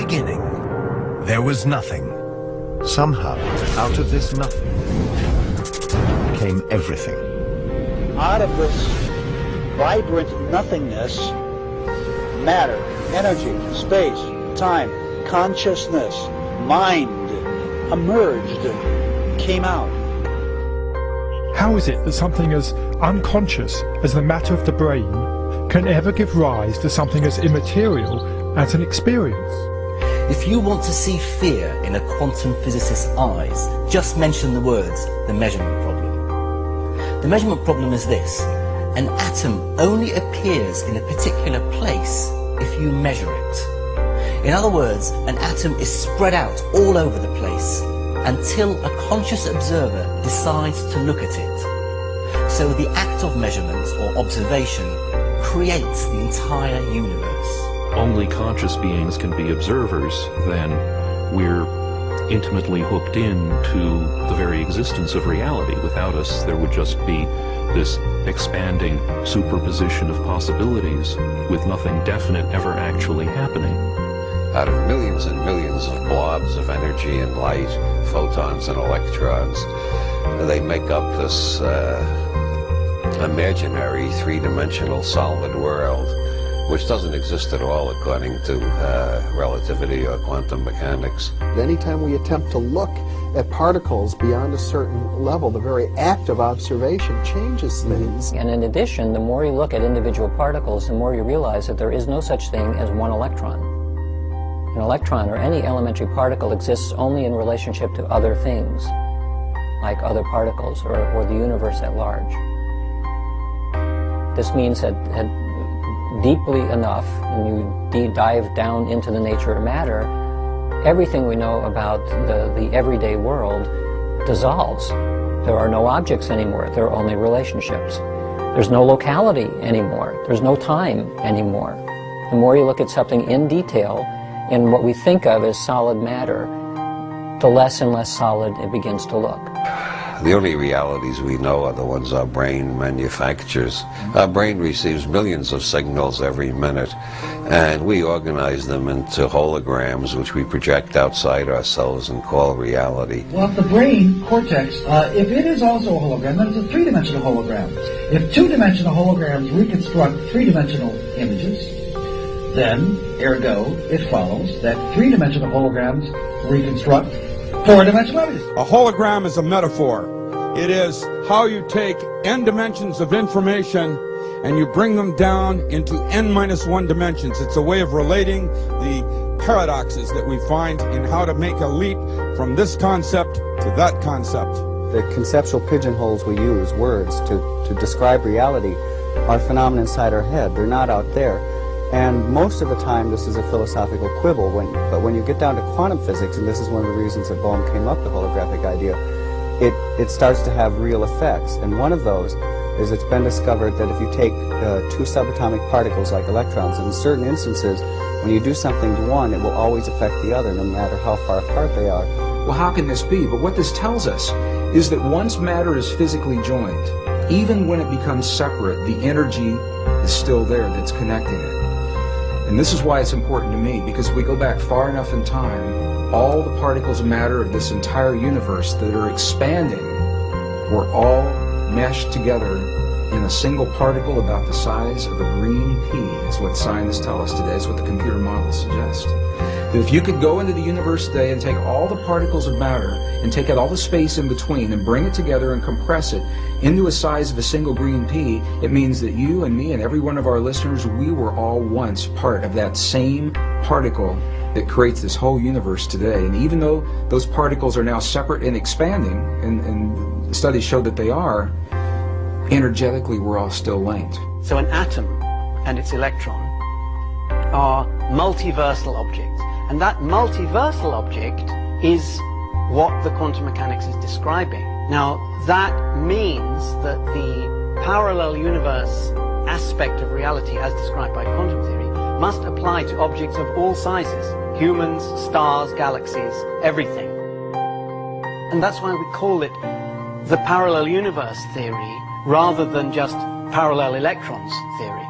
beginning, there was nothing. Somehow, out of this nothing, came everything. Out of this vibrant nothingness, matter, energy, space, time, consciousness, mind emerged, came out. How is it that something as unconscious as the matter of the brain can ever give rise to something as immaterial as an experience? If you want to see fear in a quantum physicist's eyes, just mention the words, the measurement problem. The measurement problem is this: an atom only appears in a particular place if you measure it. In other words, an atom is spread out all over the place until a conscious observer decides to look at it. So the act of measurement or observation creates the entire universe. Only conscious beings can be observers, then we're intimately hooked into the very existence of reality. Without us, there would just be this expanding superposition of possibilities with nothing definite ever actually happening. Out of millions and millions of blobs of energy and light, photons and electrons, they make up this imaginary three-dimensional solid world, which doesn't exist at all according to relativity or quantum mechanics. Anytime we attempt to look at particles beyond a certain level, the very act of observation changes things. And in addition, the more you look at individual particles, the more you realize that there is no such thing as one electron. An electron, or any elementary particle, exists only in relationship to other things, like other particles or the universe at large. This means that deeply enough, when you dive down into the nature of matter, everything we know about the everyday world dissolves. There are no objects anymore. There are only relationships. There's no locality anymore. There's no time anymore. The more you look at something in detail, in what we think of as solid matter, the less and less solid it begins to look. The only realities we know are the ones our brain manufactures. Our brain receives millions of signals every minute, and we organize them into holograms, which we project outside ourselves and call reality. Well, if the brain cortex, if it is also a hologram, then it's a three-dimensional hologram. If two-dimensional holograms reconstruct three-dimensional images, then, ergo, it follows that three-dimensional holograms reconstruct four-dimensional images. A hologram is a metaphor. It is how you take n dimensions of information and you bring them down into n-1 dimensions. It's a way of relating the paradoxes that we find in how to make a leap from this concept to that concept. The conceptual pigeonholes we use, words, to describe reality, are phenomena inside our head. They're not out there. And most of the time this is a philosophical quibble, but when you get down to quantum physics, and this is one of the reasons that Bohm came up with the holographic idea, it starts to have real effects. And one of those is it's been discovered that if you take two subatomic particles like electrons, in certain instances, when you do something to one, it will always affect the other, no matter how far apart they are. Well, how can this be? But what this tells us is that once matter is physically joined, even when it becomes separate, the energy is still there that's connecting it. And this is why it's important to me, because if we go back far enough in time, all the particles of matter of this entire universe that are expanding were all meshed together in a single particle about the size of a green pea, is what scientists tell us today, is what the computer models suggest. That if you could go into the universe today and take all the particles of matter and take out all the space in between and bring it together and compress it into a size of a single green pea, it means that you and me and every one of our listeners, we were all once part of that same particle that creates this whole universe today. And even though those particles are now separate and expanding, and studies show that they are, energetically we're all still linked. So an atom and its electron are multiversal objects, and that multiversal object is what the quantum mechanics is describing. Now, that means that the parallel universe aspect of reality as described by quantum theory must apply to objects of all sizes: humans, stars, galaxies, everything. And that's why we call it the parallel universe theory rather than just parallel electrons theory.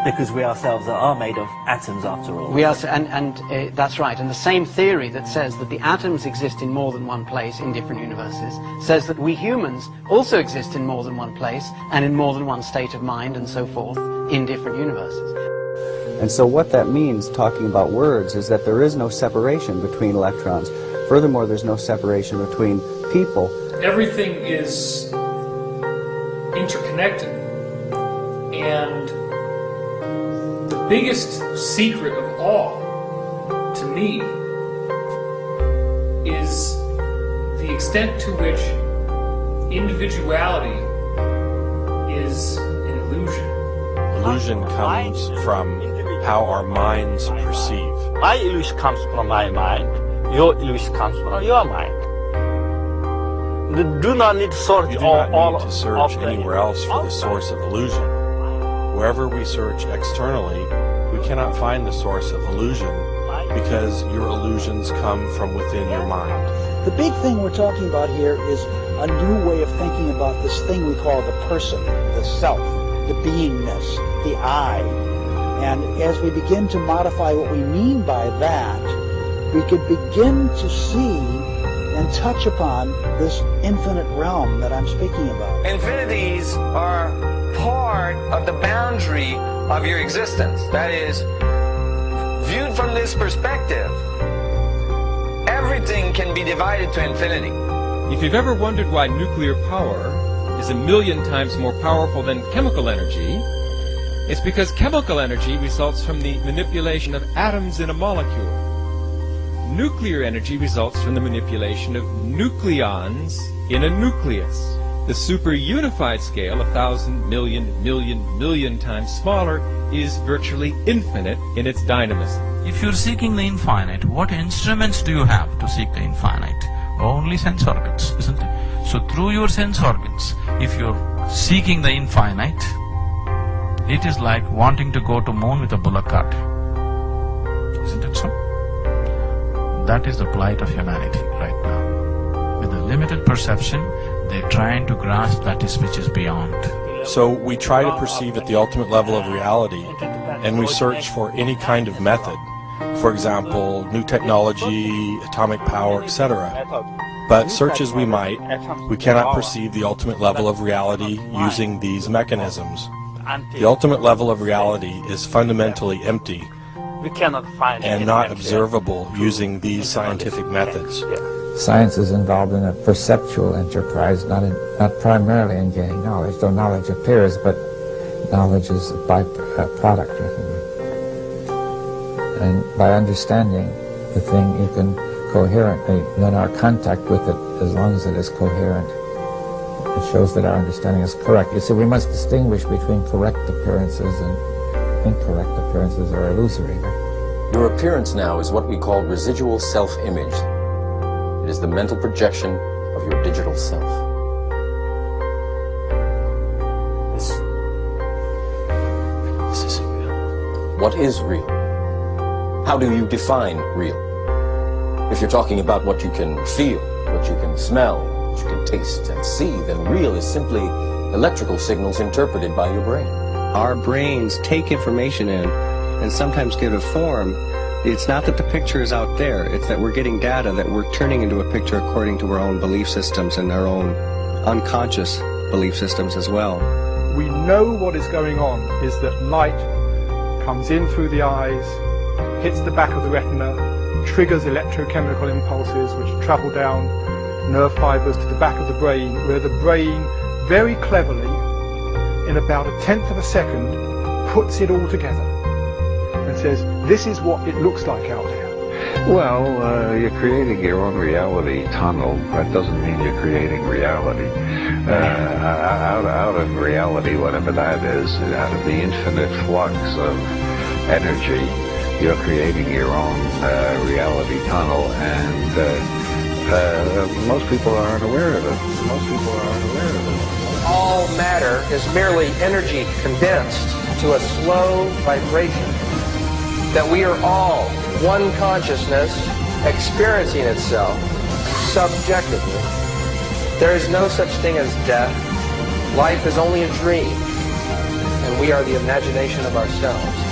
Because we ourselves are made of atoms after all. We are, that's right. And the same theory that says that the atoms exist in more than one place in different universes says that we humans also exist in more than one place and in more than one state of mind and so forth in different universes. And so what that means, talking about words, is that there is no separation between electrons. Furthermore, there's no separation between people. Everything is interconnected, and the biggest secret of all, to me, is the extent to which individuality is an illusion. Illusion comes from how our minds perceive. My illusion comes from my mind. Your illusion comes from your mind. Do not need to search you do not need to search anywhere else for the source of illusion. Wherever we search externally, we cannot find the source of illusion because your illusions come from within your mind. The big thing we're talking about here is a new way of thinking about this thing we call the person, the self, the beingness, the I. And as we begin to modify what we mean by that, we could begin to see and touch upon this infinite realm that I'm speaking about. Infinities are part of the boundary of your existence. That is, viewed from this perspective, everything can be divided to infinity. If you've ever wondered why nuclear power is 1,000,000 times more powerful than chemical energy, it's because chemical energy results from the manipulation of atoms in a molecule. Nuclear energy results from the manipulation of nucleons in a nucleus. The super-unified scale, 1,000, million times smaller, is virtually infinite in its dynamism. If you're seeking the infinite, what instruments do you have to seek the infinite? Only sense organs, isn't it? So through your sense organs, if you're seeking the infinite, it is like wanting to go to moon with a bullock cart. Isn't it so? That is the plight of humanity right now. With a limited perception, they're trying to grasp that which is beyond. So we try to perceive at the ultimate level of reality, and we search for any kind of method. For example, new technology, atomic power, etc. But search as we might, we cannot perceive the ultimate level of reality using these mechanisms. The ultimate level of reality is fundamentally empty, We cannot find and not observable using these scientific methods. Science is involved in a perceptual enterprise, not primarily in gaining knowledge, though knowledge appears, but knowledge is a byproduct. And by understanding the thing, you can coherently, then our contact with it, as long as it is coherent, it shows that our understanding is correct. You see, we must distinguish between correct appearances and incorrect appearances are illusory. Your appearance now is what we call residual self-image. It is the mental projection of your digital self. This isn't real. What is real? How do you define real? If you're talking about what you can feel, what you can smell, what you can taste and see, then real is simply electrical signals interpreted by your brain. Our brains take information in and sometimes give it form. It's not that the picture is out there, it's that we're getting data that we're turning into a picture according to our own belief systems and our own unconscious belief systems as well. We know what is going on is that light comes in through the eyes, hits the back of the retina, triggers electrochemical impulses which travel down nerve fibers to the back of the brain, where the brain very cleverly, in about 1/10 of a second, puts it all together and says, this is what it looks like out there. Well, you're creating your own reality tunnel. That doesn't mean you're creating reality. Out of reality, whatever that is, out of the infinite flux of energy, you're creating your own reality tunnel, and most people aren't aware of it. Most people aren't aware of it. All matter is merely energy condensed to a slow vibration. That we are all one consciousness experiencing itself subjectively. There is no such thing as death. Life is only a dream. And we are the imagination of ourselves.